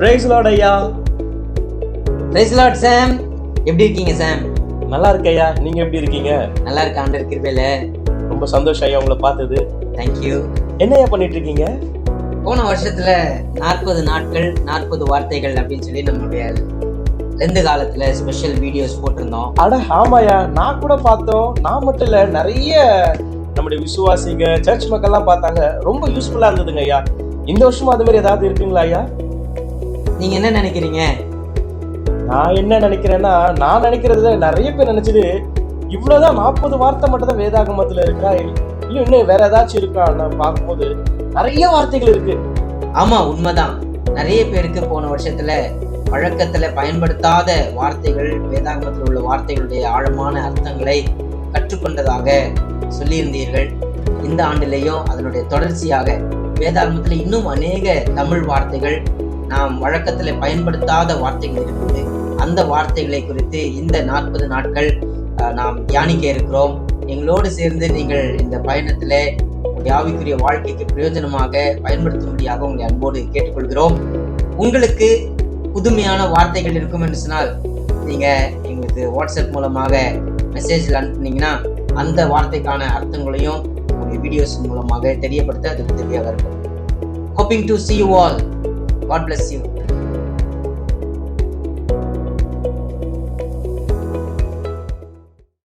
Price Lord ஐயா. Price Lord சாம். எப்படி இருக்கீங்க சாம்? நல்லா இருக்கு ஐயா, நீங்க எப்படி இருக்கீங்க? நல்லா இருக்க ஆண்டவர் கிருபையில. ரொம்ப சந்தோஷம் ஐயா உங்களை பார்த்தது. தேங்க்யூ. என்ன ஐயா பண்ணிட்டு இருக்கீங்க? போன வருஷத்துல 40 நாட்கள் 40 வார்த்தைகள் அப்படின்னு சொல்லி நம்மளுடைய லெந்து காலத்துல ஸ்பெஷல் வீடியோஸ் போட்டிருந்தோம். அட ஆமாயா, நான் கூட பார்த்தோம். நான் மட்டும் இல்ல, நிறைய நம்முடைய விசுவாசிங்க சர்ச் மக்கள்லாம் பார்த்தாங்க. ரொம்ப யூஸ்ஃபுல்லா இருந்ததுங்க ஐயா. இந்த வருஷமும் அது மாதிரி ஏதாவது இருக்குங்களா ஐயா? நீங்க என்ன நினைக்கிறீங்க? நான் என்ன நினைக்கிறேன்னா, நான் நினைக்கிறது நிறைய பேர் நினைச்சது இவ்வளவுதான் 40 வார்த்தை மட்டும் தான் வேதாகமத்துல இருக்கா, இல்ல இன்னும் வேற ஏதாச்சும் இருக்கா? நான் பார்க்கும்போது நிறைய வார்த்தைகள் இருக்கு. ஆமா, உண்மைதான். நிறைய பேருக்கு போன வருஷத்துல வழக்கத்துல பயன்படுத்தாத வார்த்தைகள், வேதாகமத்தில் உள்ள வார்த்தைகளுடைய ஆழமான அர்த்தங்களை கற்றுக்கொண்டதாக சொல்லியிருந்தீர்கள். இந்த ஆண்டிலேயும் அதனுடைய தொடர்ச்சியாக வேதாகமத்துல இன்னும் அநேக தமிழ் வார்த்தைகள், நாம் வழக்கத்துல பயன்படுத்தாத வார்த்தைகள் இருக்குது. அந்த வார்த்தைகளை குறித்து இந்த 40 நாட்கள் நாம் தியானிக்க இருக்கிறோம். எங்களோடு சேர்ந்து நீங்கள் இந்த பயணத்துல ஆவிக்குரிய வாழ்க்கைக்கு பிரயோஜனமாக பயன்படுத்தும்படியாக உங்களை அன்போடு கேட்டுக்கொள்கிறோம். உங்களுக்கு புதுமையான வார்த்தைகள் இருக்கும் என்று சொன்னால் நீங்க எங்களுக்கு வாட்ஸ்அப் மூலமாக மெசேஜில் அனுப்புனீங்கன்னா அந்த வார்த்தைக்கான அர்த்தங்களையும் உங்களுடைய வீடியோஸ் மூலமாக தெரியப்படுத்த அது உதவியாக இருக்கும். Hoping to see you all. God bless you.